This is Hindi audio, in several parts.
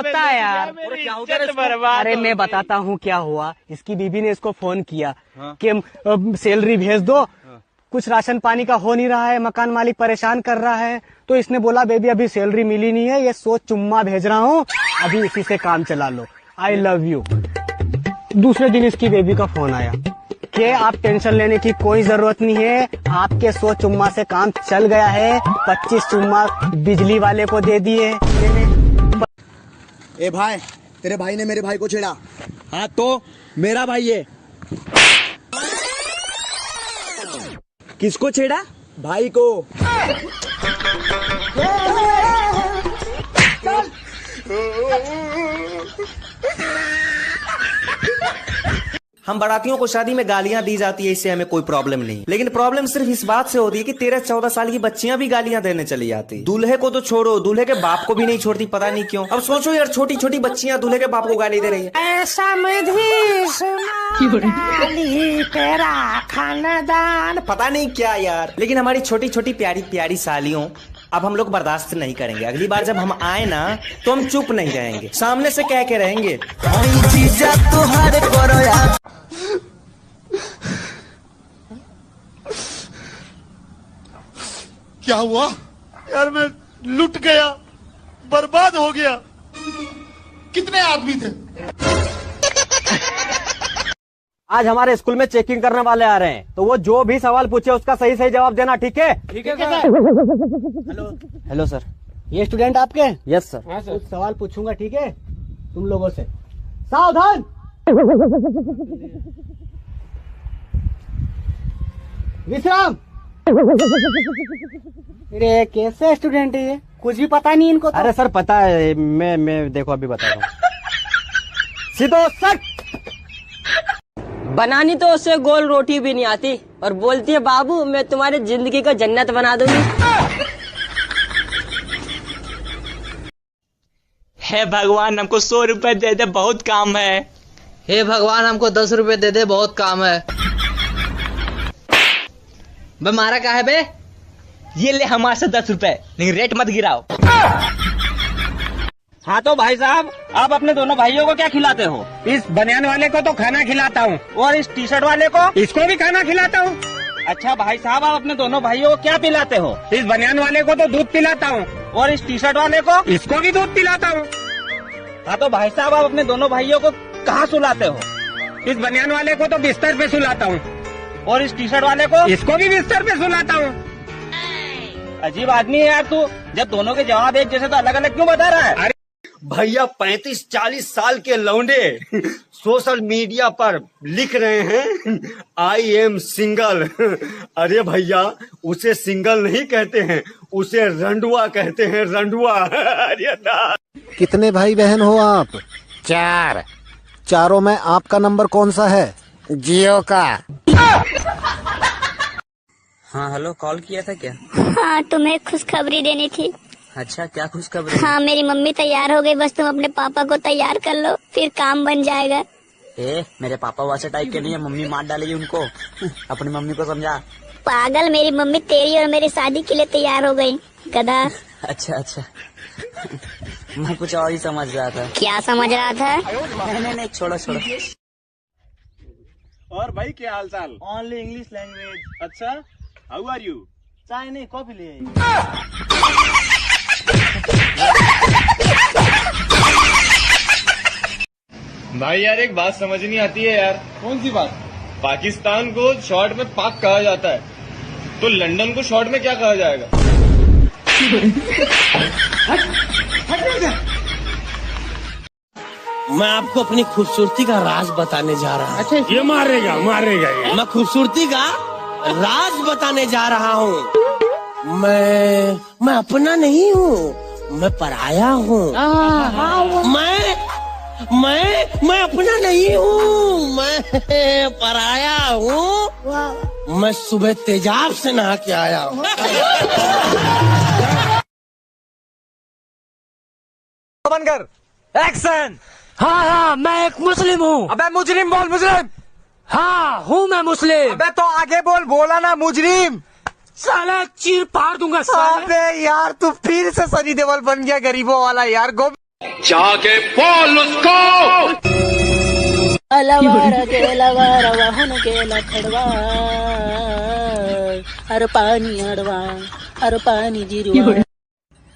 होता है यार। अरे मैं बताता हूँ क्या हुआ। इसकी बीबी ने इसको फोन किया कि सैलरी भेज दो, कुछ राशन पानी का हो नहीं रहा है, मकान मालिक परेशान कर रहा है। तो इसने बोला बेबी अभी सैलरी मिली नहीं है, ये सोच चुम्मा भेज रहा हूँ, अभी इसी से काम चला लो, आई लव यू। दूसरे दिन इसकी बेबी का फोन आया कि आप टेंशन लेने की कोई जरूरत नहीं है, आपके 100 चुम्मा से काम चल गया है, 25 चुम्मा बिजली वाले को दे दिए। ए भाई, तेरे भाई ने मेरे भाई को छेड़ा। हाँ तो मेरा भाई है। किसको छेड़ा? भाई को। हम बारातियों को शादी में गालियां दी जाती है, इससे हमें कोई प्रॉब्लम नहीं, लेकिन प्रॉब्लम सिर्फ इस बात से होती है कि 13-14 साल की बच्चियां भी गालियां देने चली जाती। दूल्हे को तो छोड़ो, दूल्हे के बाप को भी नहीं छोड़ती, पता नहीं क्यों। अब सोचो यार, छोटी छोटी बच्चियां दूल्हे के बाप को गाली दे रही है। ऐसा तेरा खानदान, पता नहीं क्या यार। लेकिन हमारी छोटी छोटी प्यारी प्यारी सालियों, अब हम लोग बर्दाश्त नहीं करेंगे। अगली बार जब हम आए ना तो हम चुप नहीं रहेंगे, सामने से कह के रहेंगे। क्या हुआ यार? मैं लुट गया, बर्बाद हो गया। कितने आदमी थे? आज हमारे स्कूल में चेकिंग करने वाले आ रहे हैं, तो वो जो भी सवाल पूछे उसका सही सही जवाब देना, ठीक है? ठीक है सर। हेलो सर, ये स्टूडेंट आपके? Yes sir. हाँ सर। सवाल पूछूंगा, ठीक है? तुम लोगों से सावधान। विश्राम। अरे कैसे स्टूडेंट है ये? कुछ भी पता नहीं इनको तो। अरे सर पता है, मैं देखो अभी बता रहा हूँ। सीधो सट। बनानी तो उसे गोल रोटी भी नहीं आती और बोलती है बाबू मैं तुम्हारी जिंदगी को जन्नत बना दूंगी। हे भगवान हमको 100 रुपए दे दे, बहुत काम है। हे भगवान हमको 10 रुपए दे दे, बहुत काम है। बे मारा क्या है बे? ये ले हमारे से 10 रुपए, लेकिन रेट मत गिराओ। हाँ तो भाई साहब, आप अपने दोनों भाइयों को क्या खिलाते हो? इस बनियान वाले को तो खाना खिलाता हूँ, और इस टी शर्ट वाले को, इसको भी खाना खिलाता हूँ। अच्छा भाई साहब, आप अपने दोनों भाइयों को क्या पिलाते हो? इस बनियान वाले को तो दूध पिलाता हूँ, और इस टी शर्ट वाले को, इसको भी दूध पिलाता हूँ। हाँ तो भाई साहब, आप अपने दोनों भाइयों को कहाँ सुलाते हो? इस बनियान वाले को तो बिस्तर पे सुलाता हूँ, और इस टी शर्ट वाले को, इसको भी बिस्तर पे सुलाता हूँ। अजीब आदमी है यार तू, जब दोनों के जवाब एक जैसे तो अलग अलग क्यों बता रहा है? भैया 35-40 साल के लौंडे सोशल मीडिया पर लिख रहे हैं आई एम सिंगल। अरे भैया, उसे सिंगल नहीं कहते हैं, उसे रंडुआ कहते हैं, रंडुआ। अरे कितने भाई बहन हो आप? 4। चारों में आपका नंबर कौन सा है? जियो का। हाँ हेलो, कॉल किया था क्या? हाँ, तुम्हें खुशखबरी देनी थी। अच्छा, क्या खुशखबरी? हाँ, मेरी मम्मी तैयार हो गई, बस तुम अपने पापा को तैयार कर लो, फिर काम बन जाएगा। मेरे पापा वैसे टाइप के नहीं है, मम्मी मार डालेगी उनको। अपनी मम्मी को समझा। पागल, मेरी मम्मी तेरी और मेरी शादी के लिए तैयार हो गई, गधा। अच्छा मैं कुछ और ही समझ रहा था। क्या समझ रहा था? नहीं, छोड़ो। और भाई क्या हाल चाल? Only English language. अच्छा, हाउ आर यू? चाय नहीं, कॉफी ले आइए। भाई यार एक बात समझ नहीं आती है यार। कौन सी बात? पाकिस्तान को शॉर्ट में पाक कहा जाता है, तो लंदन को शॉर्ट में क्या कहा जाएगा? मैं आपको अपनी खूबसूरती का राज बताने जा रहा हूँ। अच्छा, ये मारेगा ये। मैं खूबसूरती का राज बताने जा रहा हूँ। मैं अपना नहीं हूँ, मैं पराया हूँ। मैं अपना नहीं हूँ, मैं पराया हूँ। मैं सुबह तेजाब से नहा के आया हूँ। बनकर एक्शन। हाँ, मैं एक मुस्लिम हूँ। अबे मुजरिम बोल, मुजरिम। हाँ हूँ मैं मुस्लिम। अबे तो आगे बोला ना मुजरिम। साला चीर फाड़ दूंगा साला। अबे यार तू फिर से सनी देओल बन गया, गरीबों वाला यार। जाके बोल उसको। अलवार के लवार वाहन के लखड़वा, हर पानी अड़वा, हर पानी जिरवा।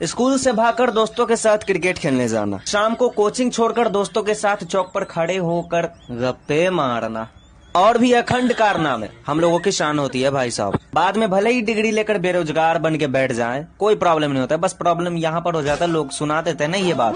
स्कूल से भागकर दोस्तों के साथ क्रिकेट खेलने जाना, शाम को कोचिंग छोड़कर दोस्तों के साथ चौक पर खड़े होकर गप्पे मारना, और भी अखंड कारनामे हम लोगों की शान होती है भाई साहब। बाद में भले ही डिग्री लेकर बेरोजगार बन के बैठ जाएं, कोई प्रॉब्लम नहीं होता, बस प्रॉब्लम यहाँ पर हो जाता है, लोग सुना देते हैं ना ये बात।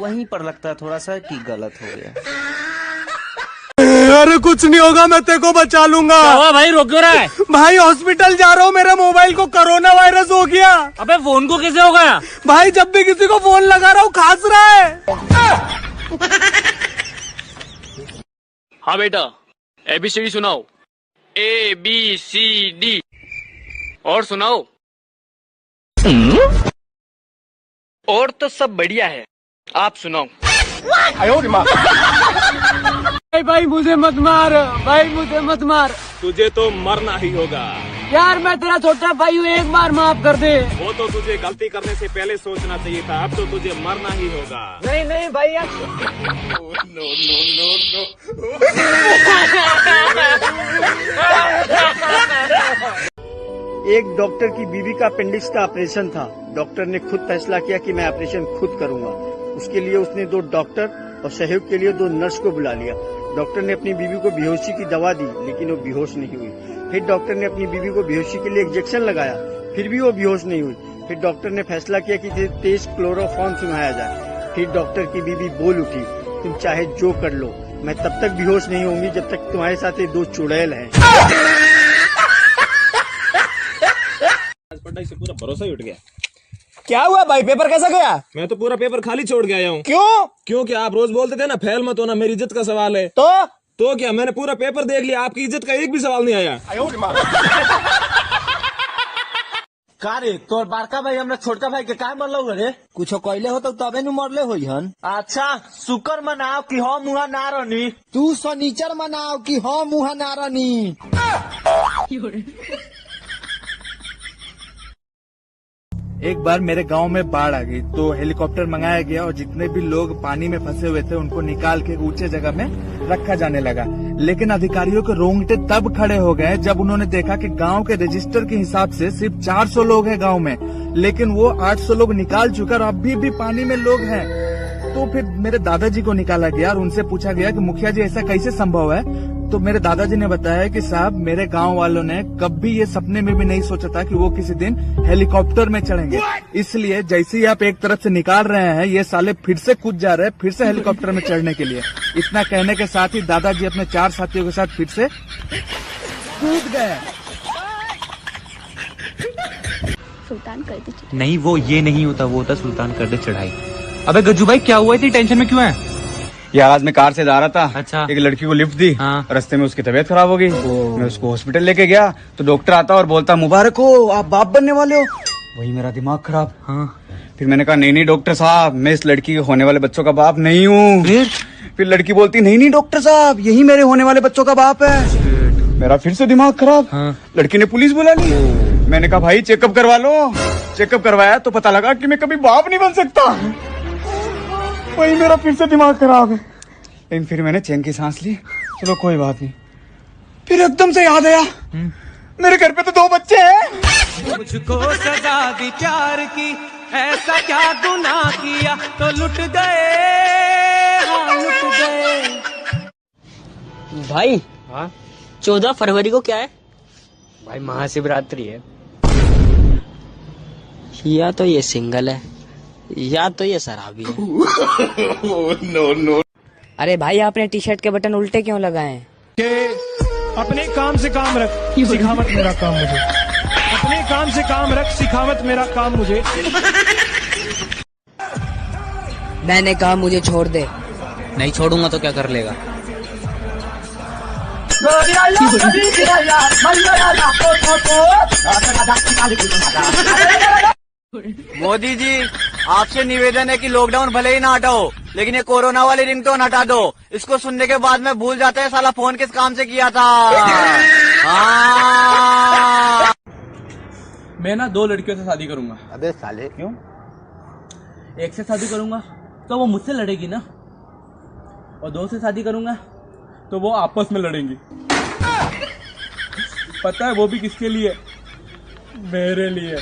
वहीं पर लगता है थोड़ा सा कि गलत हो गया। अरे कुछ नहीं होगा, मैं तेरे को बचा लूंगा। भाई रोक क्यों रहा है? भाई हॉस्पिटल जा रहा हूँ, मेरे मोबाइल को कोरोना वायरस हो गया। अबे फोन को कैसे हो गया? भाई जब भी किसी को फोन लगा रहा हूँ खांस रहा है। हाँ बेटा, ABCD सुनाओ। ABCD और सुनाओ। और तो सब बढ़िया है, आप सुनाओ। भाई मुझे मत मार, भाई मुझे मत मार। तुझे तो मरना ही होगा यार मैं तेरा छोटा भाई हूँ, एक बार माफ कर दे। वो तो तुझे गलती करने से पहले सोचना चाहिए था, अब तो तुझे मरना ही होगा। नहीं नहीं भाई यार। एक डॉक्टर की बीवी का अपेंडिक्स का ऑपरेशन था। डॉक्टर ने खुद फैसला किया कि मैं ऑपरेशन खुद करूंगा। उसके लिए उसने 2 डॉक्टर और सहयोग के लिए 2 नर्स को बुला लिया। डॉक्टर ने अपनी बीवी को बेहोशी की दवा दी, लेकिन वो बेहोश नहीं हुई। फिर डॉक्टर ने अपनी बीवी को बेहोशी के लिए इंजेक्शन लगाया, फिर भी वो बेहोश नहीं हुई। फिर डॉक्टर ने फैसला किया कि तेज क्लोरोफॉर्म सुनाया जाए। फिर डॉक्टर की बीवी बोल उठी, तुम चाहे जो कर लो, मैं तब तक बेहोश नहीं होंगी जब तक तुम्हारे साथ ये 2 चुड़ैल हैं। पढ़ाई से पूरा भरोसा ही उठ गया। क्या हुआ भाई, पेपर कैसा गया? मैं तो पूरा पेपर खाली छोड़ के आया हूँ। क्यों? क्योंकि आप रोज बोलते थे ना फेल मत होना, मेरी इज्जत का सवाल है। तो क्या, मैंने पूरा पेपर देख लिया, आपकी इज्जत का एक भी सवाल नहीं आया। का रे तोर बड़का भाई हमरा छोटका भाई के काय मरलो रे? कुछ कहले हो तो तबे न मरले हो हन। अच्छा शुक्र मनाओ कि हम मुहा ना रहनी। तू शनिचर मनाओ कि हम मुहा ना रहनी। एक बार मेरे गांव में बाढ़ आ गई तो हेलीकॉप्टर मंगाया गया और जितने भी लोग पानी में फंसे हुए थे उनको निकाल के ऊंचे जगह में रखा जाने लगा। लेकिन अधिकारियों के रोंगटे तब खड़े हो गए जब उन्होंने देखा कि गांव के रजिस्टर के हिसाब से सिर्फ 400 लोग हैं गांव में, लेकिन वो 800 लोग निकाल चुका और अभी भी पानी में लोग हैं। तो फिर मेरे दादाजी को निकाला गया और उनसे पूछा गया कि मुखिया जी ऐसा कैसे संभव है? तो मेरे दादाजी ने बताया कि साहब मेरे गांव वालों ने कभी ये सपने में भी नहीं सोचा था कि वो किसी दिन हेलीकॉप्टर में चढ़ेंगे, इसलिए जैसे ही आप एक तरफ से निकाल रहे हैं ये साले फिर से कूद जा रहे हैं फिर से हेलीकॉप्टर में चढ़ने के लिए। इतना कहने के साथ ही दादाजी अपने 4 साथियों के साथ फिर से कूद गए। सुल्तान कर दे। नहीं वो ये नहीं होता, वो होता सुल्तान कर दे चढ़ाई। अबे गज्जू भाई क्या हुआ, इतनी टेंशन में क्यों है? यार आज मैं कार से जा रहा था। अच्छा। एक लड़की को लिफ्ट दी। हाँ। रास्ते में उसकी तबीयत खराब हो गई। मैं उसको हॉस्पिटल लेके गया तो डॉक्टर आता और बोलता मुबारक हो आप बाप बनने वाले हो। वही मेरा दिमाग खराब। हाँ। फिर मैंने कहा नहीं डॉक्टर साहब मैं इस लड़की के होने वाले बच्चों का बाप नहीं हूँ। फिर लड़की बोलती नहीं डॉक्टर साहब यही मेरे होने वाले बच्चों का बाप है। मेरा फिर से दिमाग खराब। हाँ। लड़की ने पुलिस बुला ली। मैंने कहा भाई चेकअप करवा लो। चेकअप करवाया तो पता लगा कि मैं कभी बाप नहीं बन सकता। वही मेरा फिर से दिमाग खराब है। लेकिन फिर मैंने चैन की सांस ली, चलो कोई बात नहीं। फिर एकदम से याद आया मेरे घर पे तो 2 बच्चे हैं। मुझको सजा दी प्यार की, ऐसा क्या गुनाह किया तो लुट गए, हाँ लुट गए। भाई हाँ 14 फरवरी को क्या है? भाई महाशिवरात्रि है। या तो ये सिंगल है या तो ये शराबी है। नो। अरे भाई आपने टी-शर्ट के बटन उल्टे क्यों लगाए? अपने काम से काम रख, सिखावत मेरा काम मुझे। अपने काम से काम रख, सिखावत मेरा काम मुझे। मैंने कहा मुझे छोड़ दे। नहीं छोड़ूंगा तो क्या कर लेगा? मोदी जी आपसे निवेदन है कि लॉकडाउन भले ही ना हटाओ लेकिन ये कोरोना वाली रिंगटोन हटा दो। इसको सुनने के बाद में भूल जाता है साला फोन किस काम से किया था। मैं ना 2 लड़कियों से शादी करूंगा। अबे साले क्यों? एक से शादी करूंगा तो वो मुझसे लड़ेगी ना, और 2 से शादी करूंगा तो वो आपस में लड़ेंगी। पता है वो भी किसके लिए? मेरे लिए।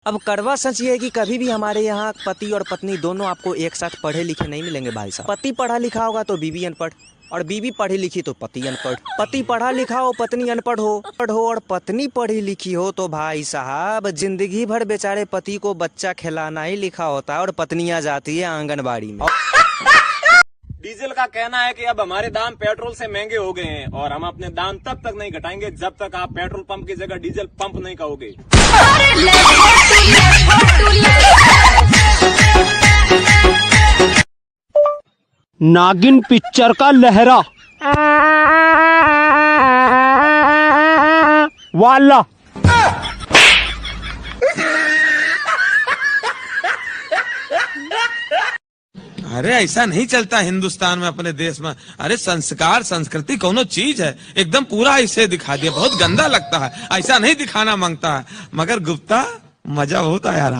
अब कड़वा सच ये है कि कभी भी हमारे यहाँ पति और पत्नी दोनों आपको एक साथ पढ़े लिखे नहीं मिलेंगे भाई साहब। पति पढ़ा लिखा होगा तो बीवी अनपढ़, और बीवी पढ़ी लिखी तो पति अनपढ़। पति पढ़ा लिखा हो पत्नी अनपढ़ हो, और पत्नी पढ़ी लिखी हो तो भाई साहब जिंदगी भर बेचारे पति को बच्चा खिलाना ही लिखा होता है और पत्नियां जाती है आंगनबाड़ी में। डीजल का कहना है कि अब हमारे दाम पेट्रोल से महंगे हो गए हैं और हम अपने दाम तब तक नहीं घटाएंगे जब तक आप पेट्रोल पंप की जगह डीजल पंप नहीं कहोगे। नागिन पिक्चर का लहरा वाला। अरे ऐसा नहीं चलता हिंदुस्तान में, अपने देश में। अरे संस्कार संस्कृति कोनो चीज है, एकदम पूरा इसे दिखा दिया। बहुत गंदा लगता है, ऐसा नहीं दिखाना मांगता है, मगर गुप्ता मजा होता है यार।